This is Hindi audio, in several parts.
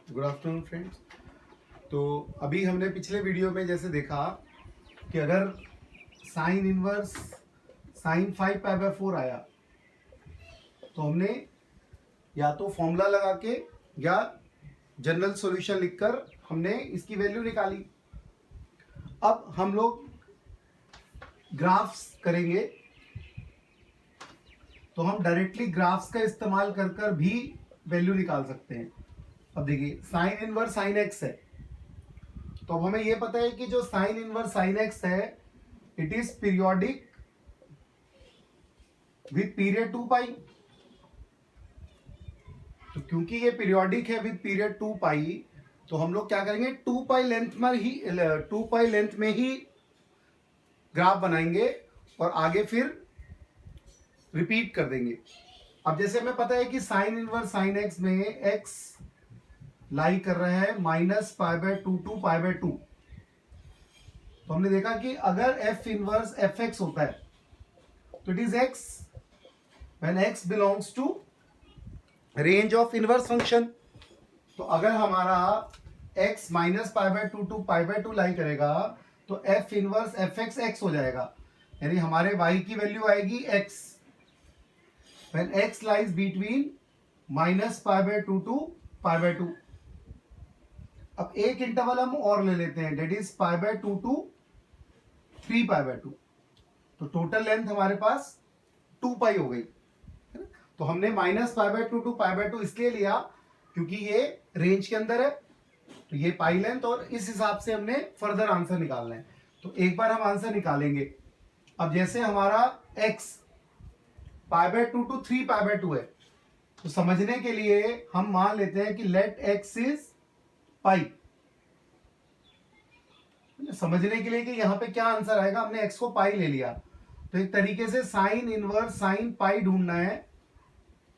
Good afternoon friends. तो अभी हमने पिछले वीडियो में जैसे देखा कि अगर sign inverse sign 5 pi bye 4 आया तो हमने या तो फॉर्मूला लगा के या जनरल सॉल्यूशन लिखकर हमने इसकी वैल्यू निकाली। अब हम लोग ग्राफ्स करेंगे तो हम डायरेक्टली ग्राफ्स का इस्तेमाल कर कर भी वैल्यू निकाल सकते हैं। अब देखिए साइन इनवर्स साइन एक्स है, तो अब हमें यह पता है कि जो साइन इनवर्स साइन एक्स है it is periodic with period 2 pi. तो क्योंकि ये पीरियोडिक है विथ पीरियड 2 पाई, तो हम लोग क्या करेंगे 2 पाई लेंथ में ही ग्राफ बनाएंगे और आगे फिर रिपीट कर देंगे। अब जैसे हमें पता है कि साइन इनवर्स साइन एक्स में एक्स लाई कर रहा है -π/2 to π/2। तो हमने देखा कि अगर एफ इनवर्स एफ एक्स होता है तो it is x when x belongs to range of inverse function. तो अगर हमारा x -π/2 to π/2 लाई करेगा तो F inverse F X X हो जाएगा, यानी हमारे y की वैल्यू आएगी x when x lies between -π/2 to π/2। अब एक इंटरवल हम और ले लेते हैं, डेट इज π/2 to 3π/2। तो टोटल लेंथ हमारे पास 2 पाई हो गई है ना। तो हमने -π/2 to π/2 इसलिए लिया क्योंकि ये रेंज के अंदर है, तो ये पाई लेंथ, और इस हिसाब से हमने फर्दर आंसर निकालना है। तो एक बार हम आंसर निकालेंगे। अब जैसे हमारा x π/2 to 3π/2 है, तो समझने के लिए हम मान लेते हैं कि लेट x इज पाई। समझने के लिए कि यहाँ पे क्या आंसर आएगा, हमने x को पाई ले लिया। तो एक तरीके से साइन इनवर्स साइन पाई ढूंढना है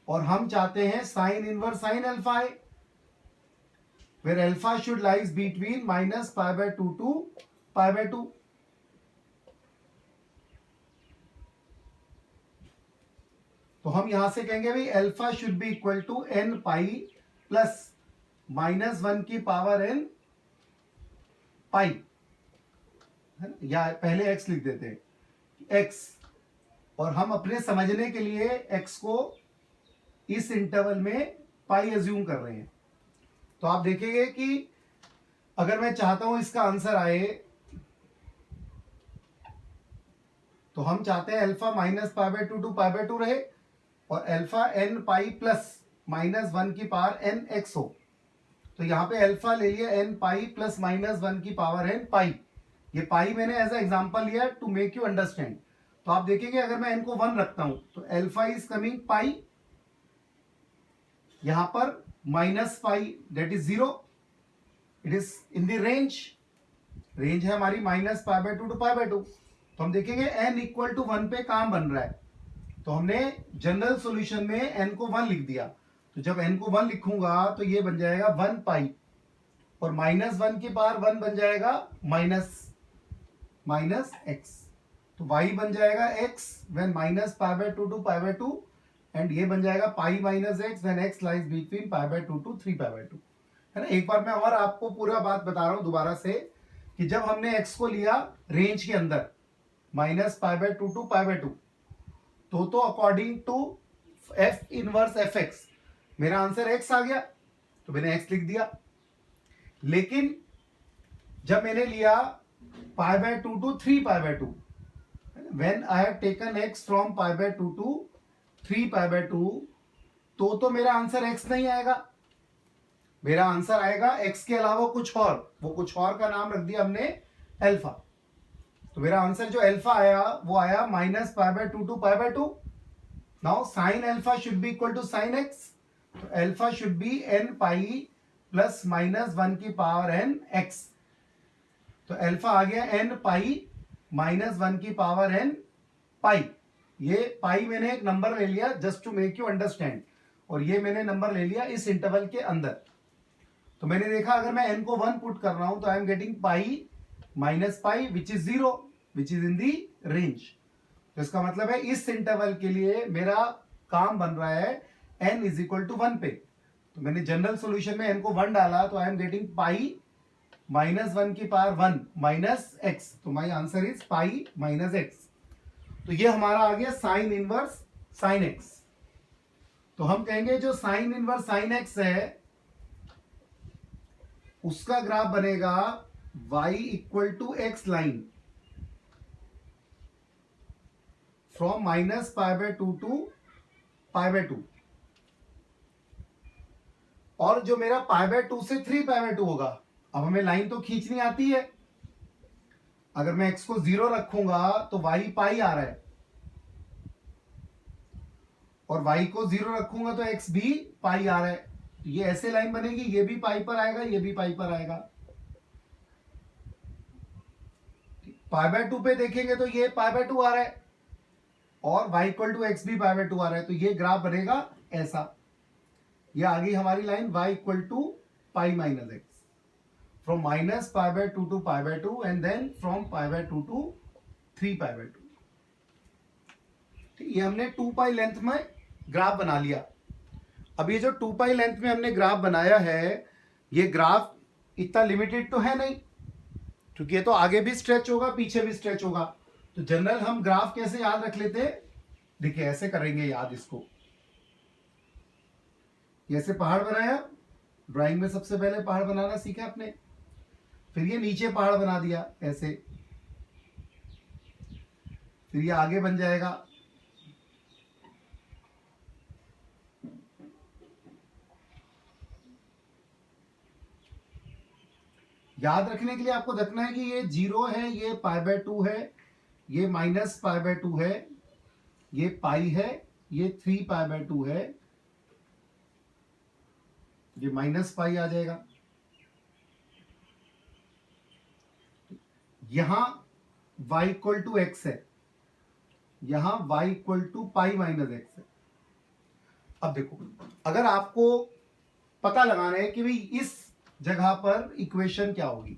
और हम चाहते हैं साइन इनवर्स साइन अल्फा है, where alpha should lies between -π/2 to π/2। तो हम यहां से कहेंगे भाई alpha should be equal to n pi plus -1 की पावर n पाई, है ना। या पहले x लिख देते हैं x, और हम अपने समझने के लिए x को इस इंटरवल में पाई एज्यूम कर रहे हैं। तो आप देखेंगे कि अगर मैं चाहता हूं इसका आंसर आए, तो हम चाहते हैं अल्फा -π/2 to π/2 रहे और अल्फा n पाई प्लस -1 की पावर n x हो। तो यहां पे अल्फा ले लिया n पाई प्लस -1 की पावर n पाई। ये पाई मैंने एज ए एग्जांपल लिया टू मेक यू अंडरस्टैंड। तो आप देखेंगे अगर मैं n को 1 रखता हूं तो अल्फा इज कमिंग पाई, यहां पर -pi that is 0, it is in the range है हमारी -π/2 to π/2। तो हम देखेंगे n इक्वल टू 1 पे काम बन रहा है, तो हमने जनरल सॉल्यूशन में n को 1 लिख दिया। तो जब n को 1 लिखूंगा तो ये बन जाएगा 1 पाई, और -1 की पावर 1 बन जाएगा माइनस x। तो y बन जाएगा x व्हेन -π/2 to π/2, एंड ये बन जाएगा pi minus x when x lies between π/2 to 3π/2, है ना। एक बार मैं और आपको पूरा बात बता रहा हूं दोबारा से कि जब हमने x को लिया रेंज के अंदर -π/2 to π/2, तो according to f inverse F x मेरा आंसर x आ गया, तो मैंने x लिख दिया। लेकिन जब मैंने लिया π/2 to 3π/2, when I have taken x from π/2 to 3π/2, तो मेरा आंसर x नहीं आएगा, मेरा आंसर आएगा x के अलावा कुछ और। वो कुछ और का नाम रख दिया हमने अल्फा। तो मेरा आंसर जो अल्फा आया वो आया -π/2 to π/2। Now sine alpha should be equal to sine X, तो alpha should be n pi plus -1 की पावर n x। तो अल्फा आ गया n पाई -1 की पावर n पाई। ये पाई मैंने एक नंबर ले लिया just to make you understand, और ये मैंने नंबर ले लिया इस इंटरवल के अंदर। तो मैंने देखा अगर मैं n को 1 पुट कर रहा हूं तो I am getting pi minus pi which is 0, which is in the range. तो इसका मतलब है इस इंटरवल के लिए मेरा काम बन रहा है n इज इक्वल टू 1 पे। तो मैंने जनरल सॉल्यूशन में n को 1 डाला तो I am getting pi minus 1 की पावर 1 माइनस एक्स, तो my answer is pi minus x. तो ये हमारा आ गया साइन इनवर्स साइन एक्स। तो हम कहेंगे जो साइन इनवर्स साइन एक्स है उसका ग्राफ बनेगा y equal to x line from minus pi by 2 to pi by 2, और जो मेरा पाई बाय 2 से 3 पाई बाय 2 होगा। अब हमें लाइन तो खींचनी आती है, अगर मैं x को 0 रखूंगा तो y पाई आ रहा है, और y को 0 रखूंगा तो x भी पाई आ रहा है। तो ये ऐसे लाइन बनेगी, ये भी पाई पर आएगा, ये भी पाई पर आएगा। पाई बाय 2 पे देखेंगे तो ये पाई बाय 2 आ रहा है, और y इक्वल टू एक्स भी पाई बाय 2 आ रहा है। तो ये ग्राफ बनेगा ऐसा। ये आ गई हमारी line y equal to pi minus x from minus pi by 2 to pi by 2 and then from pi by 2 to 3 pi by 2। ये हमने 2 पाई लेंथ में ग्राफ बना लिया। अब ये जो 2 पाई लेंथ में हमने ग्राफ बनाया है, ये ग्राफ इतना लिमिटेड तो है नहीं, क्योंकि ये तो आगे भी स्ट्रेच होगा पीछे भी स्ट्रेच होगा। तो जनरल हम ग्राफ कैसे याद रख लेते हैं, देखिए ऐसे करेंगे याद इसको। ऐसे पहाड़ बनाया, ड्राइंग में सबसे पहले पहाड़ बनाना सीखा आपने, फिर ये नीचे पहाड़ बना दिया ऐसे, फिर ये आगे बन जाएगा, याद रखने के लिए आपको देखना है कि ये 0 है, ये पाई बाय 2 है, ये माइनस पाई बाय 2 है, ये पाई है, ये 3 पाई बाय 2 है, ये माइनस पाई आ जाएगा। यहां y इक्वल टू एक्स है, यहां y equal to pi minus x है। अब देखो, अगर आपको पता लगाना है कि भाई इस जगह पर इक्वेशन क्या होगी,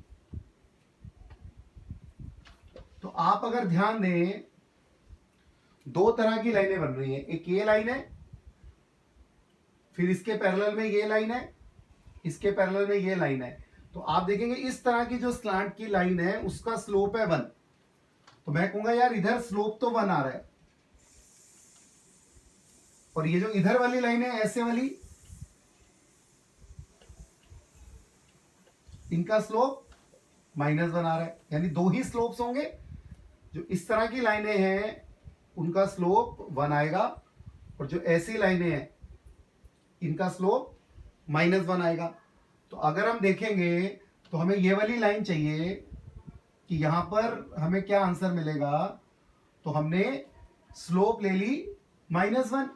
तो आप अगर ध्यान दें, दो तरह की लाइनें बन रही हैं। एक ये लाइन है, फिर इसके पैरेलल में ये लाइन है, इसके पैरेलल में ये लाइन है। तो आप देखेंगे इस तरह की जो स्लैंट की लाइन है उसका स्लोप है 1। तो मैं कहूंगा यार इधर स्लोप तो 1 आ रहा है, और ये जो इधर वाली लाइन है ऐसे वाली, इनका स्लोप -1 आ रहा है। यानी दो ही स्लोप्स होंगे। जो इस तरह की लाइनें हैं उनका स्लोप 1 आएगा, और जो ऐसी लाइनें हैं इनका स्लोप -1 आएगा। तो अगर हम देखेंगे तो हमें ये वाली लाइन चाहिए कि यहां पर हमें क्या आंसर मिलेगा। तो हमने स्लोप ले ली -1।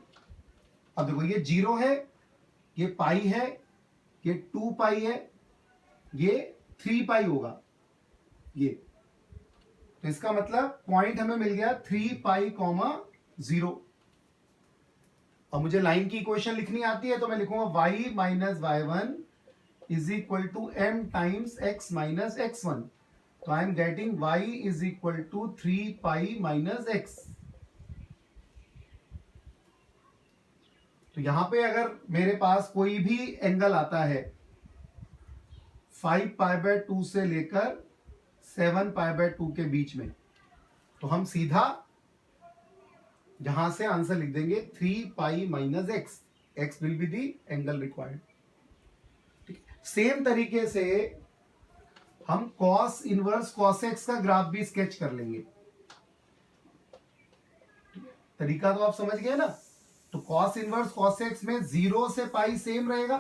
अब देखो ये 0 है, ये पाई है, ये 2 पाई है, ये 3 पाई होगा ये। तो इसका मतलब पॉइंट हमें मिल गया 3 पाई, 0। अब मुझे लाइन की इक्वेशन लिखनी आती है, तो मैं लिखूंगा y माइनस y1 is equal to m times x minus x1। तो I am getting y is equal to 3 pi minus x। तो यहां पे अगर मेरे पास कोई भी एंगल आता है 5 पाई बाय 2 से लेकर 7 पाई बाय 2 के बीच में, तो हम सीधा यहां से आंसर लिख देंगे 3 pi minus x. X will be the angle required. Same तरीके से हम कॉस इनवर्स कॉस एक्स का ग्राफ भी स्केच कर लेंगे। तरीका तो आप समझ गए ना। तो कॉस इनवर्स कॉस एक्स में 0 से पाई सेम रहेगा,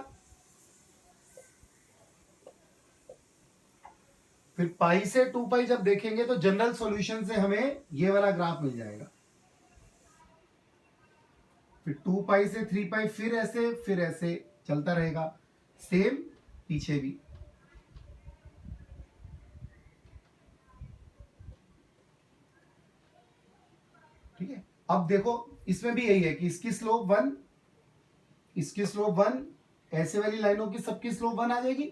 फिर पाई से 2 पाई जब देखेंगे तो जनरल सॉल्यूशन से हमें ये वाला ग्राफ मिल जाएगा। फिर 2 पाई से 3 पाई, फिर ऐसे चलता रहेगा, सेम पीछे भी। ठीक है। अब देखो इसमें भी यही है कि इसकी स्लोप 1, इसकी स्लोप 1, ऐसे वाली लाइनों की सबकी स्लोप 1 आ जाएगी।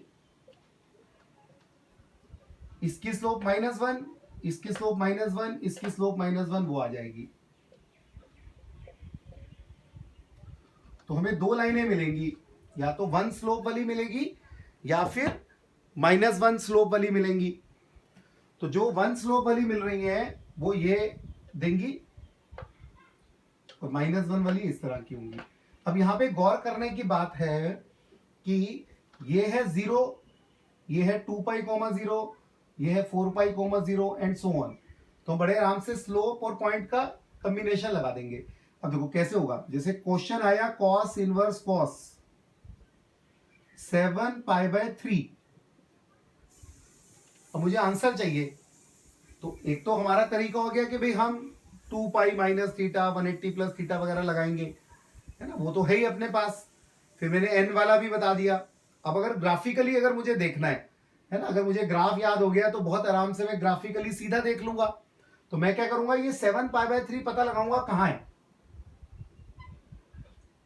इसकी स्लोप -1, इसकी स्लोप -1, इसकी स्लोप -1, वो आ जाएगी। तो हमें दो लाइनें मिलेंगी, या तो 1 स्लोप वाली मिलेगी या फिर -1 स्लोप वाली मिलेंगी। तो जो 1 स्लोप वाली मिल रही है वो ये देंगी और -1 वाली इस तरह की होंगी। अब यहां पे गौर करने की बात है कि ये है 0, ये है 2 पाई कोमा 0, ये है 4 पाई कोमा 0 एंड सो ऑन। तो बड़े आराम से स्लोप और पॉइंट का कॉम्बिनेशन लगा देंगे। अब देखो कैसे होगा, जैसे क्वेश्चन आया cos inverse cos 7 pi by 3। अब मुझे आंसर चाहिए, तो एक तो हमारा तरीका हो गया कि भाई हम 2 pi minus theta 180 plus theta वगैरह लगाएंगे, है ना, वो तो है ही अपने पास। फिर मैंने एन वाला भी बता दिया। अब अगर ग्राफिकली अगर मुझे देखना है ना, अगर मुझे ग्राफ याद हो गया तो बहुत आराम से मैं ग्राफिकली सीधा देख लूंगा। तो मैं क्या करूंगा, ये 7 पाई बाय 3 पता लगाऊंगा कहां है।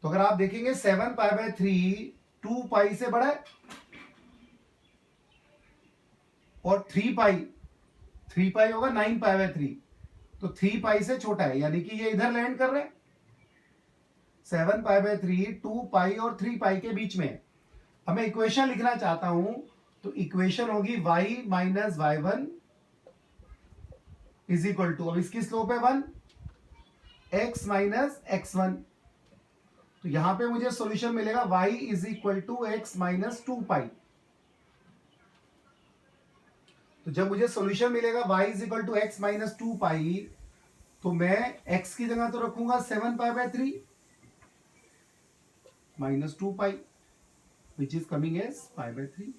तो अगर आप देखेंगे 7 पाई बाय 3 2 पाई से बड़ा है और 3 पाई होगा 9 पाई बाय 3, तो 3 पाई से छोटा है, यानी कि ये इधर लैंड कर रहे हैं। 7 पाई बाय 3 2 पाई और 3 पाई के बीच में। अब मैं इक्वेशन लिखना चाहता हूं, तो इक्वेशन होगी y माइनस y1 इज इक्वल टू, अब इसकी स्लोप है 1, x माइनस x1। तो यहां पे मुझे सॉल्यूशन मिलेगा y is equal to x minus 2 pi. तो जब मुझे सॉल्यूशन मिलेगा y is equal to x minus 2 pi, तो मैं x की जगह तो रखूंगा 7 pi by 3 minus 2 pi which is coming as pi by 3।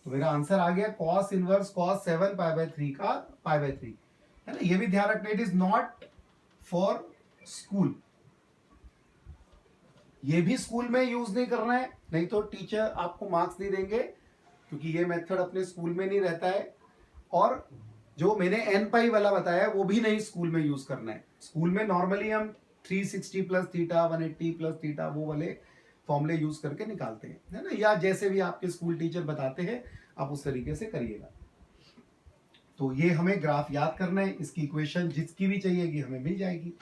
तो मेरा आंसर आ गया cos inverse cos 7 pi by 3 का पाई बाय 3, है ना। ये भी ध्यान रखना, it is not for school. ये भी स्कूल में यूज नहीं करना है, नहीं तो टीचर आपको मार्क्स नहीं देंगे, क्योंकि ये मेथड अपने स्कूल में नहीं रहता है। और जो मैंने एन पाई वाला बताया वो भी नहीं स्कूल में यूज करना है। स्कूल में नॉर्मली हम 360 प्लस थीटा 180 प्लस थीटा वो वाले फॉर्मूले यूज करके निकालते हैं, है ना, या जैसे भी आपके स्कूल टीचर बताते हैं आप उस तरीके से करिएगा। तो ये हमें ग्राफ याद करना है, इसकी इक्वेशन जिसकी भी चाहिएगी हमें मिल जाएगी।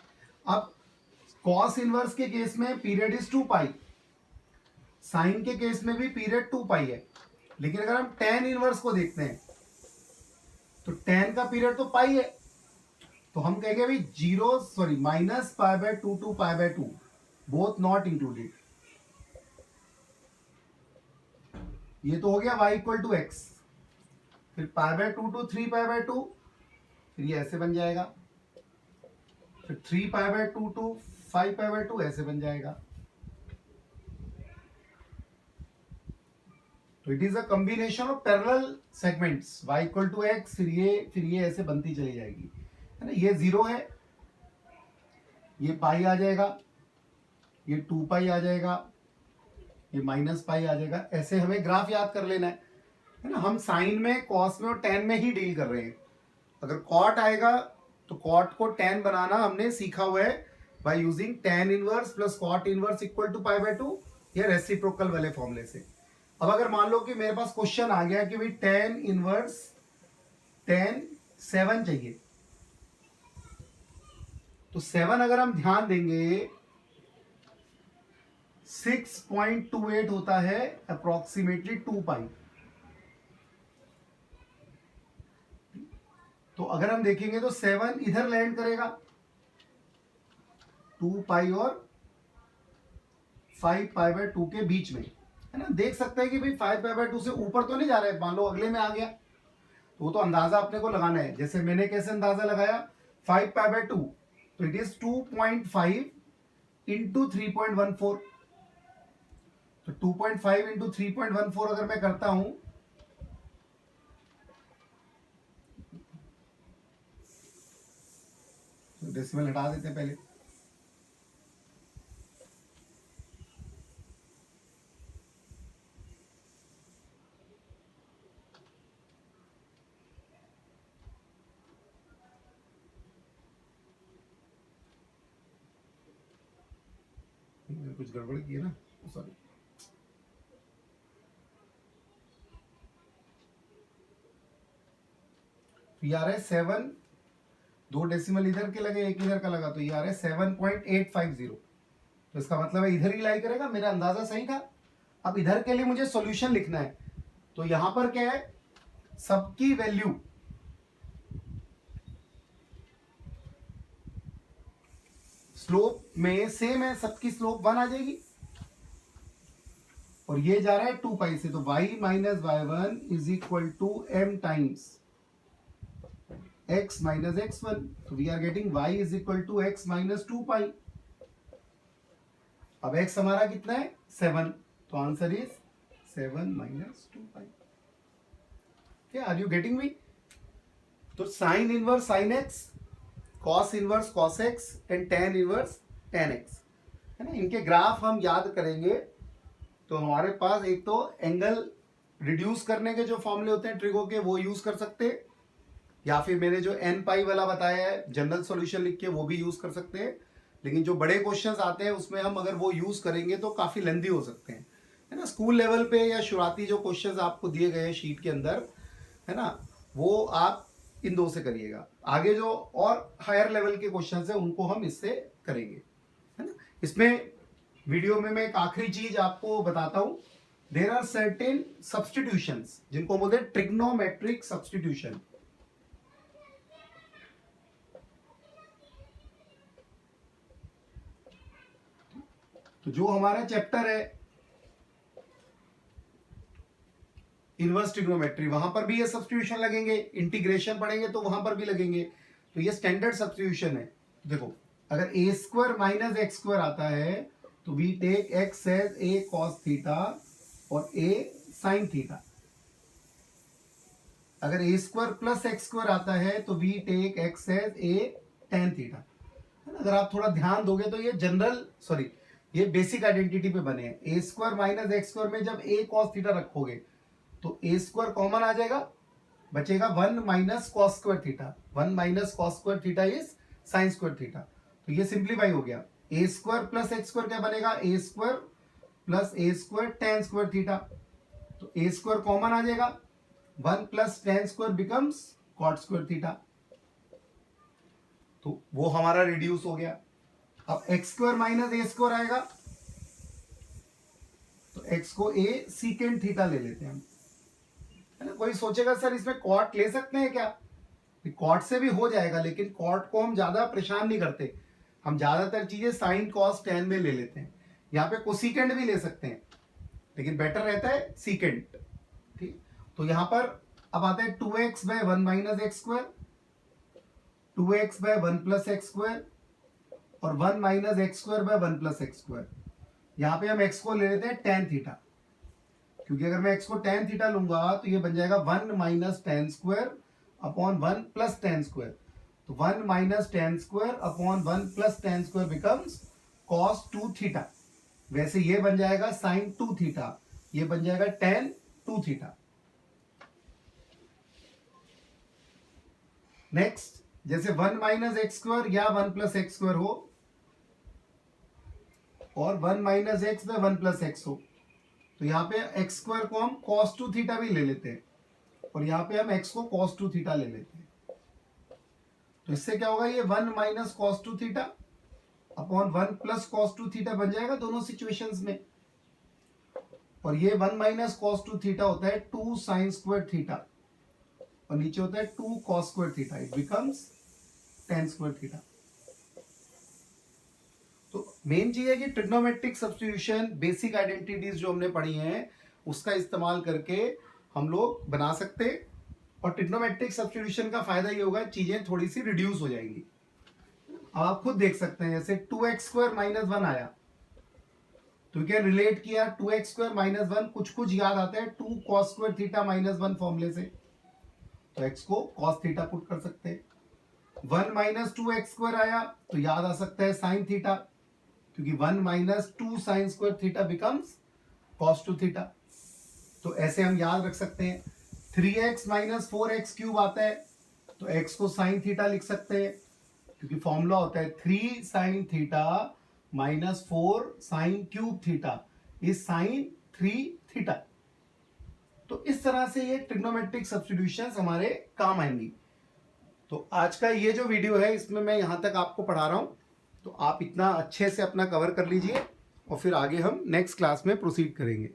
अब कॉस इनवर्स के केस में पीरियड इज 2 पाई, साइन के केस में भी पीरियड 2 पाई है, लेकिन अगर हम टेन इनवर्स को देखते हैं तो टेन का पीरियड तो पाई है, तो हम कहेंगे भाई minus pi by 2 to pi by 2 both not included. ये तो हो गया y इक्वल टू एक्स, फिर pi by 2 to 3 pi by 2, फिर ये ऐसे बन जाएगा, फिर 3 pi by 2 to 5 pi by 2 ऐसे बन जाएगा। तो it is a combination of parallel segments, y equal to x, फिर ये ऐसे बनती चली जाएगी, है ना। ये 0 है, ये पाई आ जाएगा, ये 2 पाई आ जाएगा, ये माइनस पाई आ जाएगा। ऐसे हमें ग्राफ याद कर लेना है ना। हम साइन में कॉस में और टेन में ही डील कर रहे हैं। अगर कॉट आएगा तो कॉट को टेन बनाना हमने सीखा हुआ है by using tan inverse plus cot inverse equal to pi by 2 या रेसिप्रोकल वाले फॉर्मूले से। अब अगर मान लो कि मेरे पास क्वेश्चन आ गया कि भाई टेन इनवर्स टेन 7 चाहिए, तो 7 अगर हम ध्यान देंगे 6.28 होता है अप्रोक्सीमेटली 2 पाई। तो अगर हम देखेंगे तो 7 इधर लैंड करेगा 2 पाई और 5 पाई बाय 2 के बीच में, है ना। देख सकते हैं कि भाई 5 पाई बाय 2 से ऊपर तो नहीं जा रहा है, मान लो अगले में आ गया, तो वो तो अंदाजा अपने को लगाना है। जैसे मैंने कैसे अंदाजा लगाया 5 पाई बाय 2, तो इट इज 2.5 इंटू 3.14। तो 2.5 इंटू 3.14 अगर मैं करता हूं, तो डेसिमल हटा देते हैं पहले, कुछ गड़बड़ की है ना, सॉरी। तो ये आ रहा है 7, 2 डेसिमल इधर के लगे एक इधर का लगा, तो ये आ रहा है 7.850। तो इसका मतलब है इधर ही लाई करेगा, मेरा अंदाजा सही था। अब इधर के लिए मुझे सॉल्यूशन लिखना है, तो यहां पर क्या है, सबकी वैल्यू स्लोप में सेम है, सबकी स्लोप 1 आ जाएगी, और ये जा रहा है 2 पाई से, तो y माइनस y1 is equal to m times x minus x1, तो we are getting y is equal to x minus 2 pi. अब x हमारा कितना है 7, तो आंसर इज 7 माइनस 2 पाई। क्या आर यू गेटिंग मी? तो sine inverse sine x, cos inverse cos x and tan inverse tan x, है ना। इनके ग्राफ हम याद करेंगे तो हमारे पास एक तो एंगल रिड्यूस करने के जो फॉर्मूले होते हैं ट्रिगो के, वो यूज कर सकते हैं, या फिर मैंने जो एन पाई वाला बताया है जनरल सॉल्यूशन लिख के, वो भी यूज कर सकते हैं। लेकिन जो बड़े क्वेश्चंस आते हैं उसमें हम अगर वो यूज करेंगे तो काफी लेंदी हो सकते हैं, है ना। स्कूल लेवल पे या शुरुआती जो क्वेश्चंस आपको दिए गए हैं शीट के अंदर, है ना, वो आप इन दो से करिएगा। आगे जो और हायर लेवल के क्वेश्चंस है उनको हम इससे करेंगे, है ना। इसमें वीडियो में मैं एक आखिरी चीज आपको बताता हूं, देयर आर सर्टेन सब्स्टिट्यूशंस जिनको बोलते हैं ट्रिग्नोमेट्रिक सब्स्टिट्यूशन। तो जो हमारा चैप्टर है इनवर्स ट्रिग्नोमेट्री, वहां पर भी ये सब्स्टिट्यूशन लगेंगे, इंटीग्रेशन पढ़ेंगे तो वहां पर भी लगेंगे। तो ये स्टैंडर्ड सब्स्टिट्यूशन है। देखो, अगर a square minus x square आता है तो we take x as a cos theta और ए साइन थीटा। अगर a square plus x square आता है तो we take x as a tan theta. अगर आप थोड़ा ध्यान दोगे तो ये जनरल सॉरी ये बेसिक आइडेंटिटी पे बने हैं। A square minus x square में जब ए कॉस थीटा रखोगे तो ए स्क्वायर कॉमन आ जाएगा, बचेगा 1 minus cos square theta. 1 minus cos square theta is sine square theta. तो ये सिंप्लीफाई हो गया। A square plus x square क्या बनेगा, a square plus a square tan square theta. तो ए स्क्वायर कॉमन आ जाएगा, 1 plus tan square becomes cot square theta. तो वो हमारा रिड्यूस हो गया। अब x square minus a square आएगा, तो एक्स को ए सीकेंड थीटा ले लेते हैं हम, है ना। कोई सोचेगा सर इसमें कॉट ले सकते हैं क्या? कॉट से भी हो जाएगा, लेकिन कॉट को हम ज्यादा परेशान नहीं करते, हम ज्यादातर चीजें साइन कॉस टेन में ले लेते हैं। यहाँ पे कोसिकेंड भी ले सकते हैं, लेकिन बेटर रहता है सीकेंड, ठीक। तो यहाँ पर अब आता है 2x by 1 minus x square, 2x by 1 plus x square और 1 minus x square by 1 plus x square. यहाँ पे हम x को ले लेते हैं टेन थीटा, क्योंकि अगर मैं x को टेन थीटा लूंगा तो ये बन जाएगा 1 minus ten square upon 1 plus tan square. तो 1 minus ten square upon 1 plus tan square becomes cos 2 theta. वैसे ये बन जाएगा साइन 2 थीटा, ये बन जाएगा टेन 2 थीटा। नेक्स्ट, जैसे 1 माइनस एक्स स्क्वायर या 1 प्लस एक्स स्क्वायर हो और 1 minus x by 1 plus x हो, तो यहाँ पे एक्स स्क्वायर को हम cos 2 थीटा भी ले लेते हैं और यहाँ पे हम x को cos 2 थीटा ले लेते हैं। तो इससे क्या होगा, ये 1 minus cos 2 theta upon 1 plus cos 2 theta बन जाएगा दोनों सिचुएशंस में। और ये 1 माइनस cos 2 थीटा होता है 2 साइन स्क्वायर थीटा और नीचे होता है 2 cos square theta, it becomes tan square theta. तो मेन चीज है कि ट्रिग्नोमेट्रिक सब्स्टिट्यूशन बेसिक आइडेंटिटीज जो हमने पढ़ी हैं उसका इस्तेमाल करके हम लोग बना सकते हैं। और ट्रिग्नोमेट्रिक सब्स्टिट्यूशन का फायदा ये होगा, चीजें थोड़ी सी रिड्यूस हो जाएंगी। अब आप खुद देख सकते हैं, जैसे 2x स्क्वायर माइनस 1 आया तो क्या रिलेट किया, 2x स्क्वायर माइनस 1 कुछ कुछ याद आता है 2 cos स्क्वायर थीटा माइनस 1 फॉर्मूले से, तो x को cos थीटा पुट कर सकते हैं। 1 माइनस 2x स्क्वायर आया तो याद आ सकता है साइन थीटा, क्योंकि 1 minus 2 sign square theta becomes cos 2 theta. तो ऐसे हम याद रख सकते हैं। 3x माइनस 4x क्यूब आता है तो x को साइन थीटा लिख सकते हैं, क्योंकि फॉर्मूला होता है 3 sine theta minus 4 sine cube theta is sign 3 theta. तो इस तरह से ये ट्रिग्नोमेट्रिक सब्स्टिट्यूशंस हमारे काम आएंगी। तो आज का ये जो वीडियो है इसमें मैं यहां तक आपको पढ़ा रहा हूं। तो आप इतना अच्छे से अपना कवर कर लीजिए और फिर आगे हम नेक्स्ट क्लास में प्रोसीड करेंगे।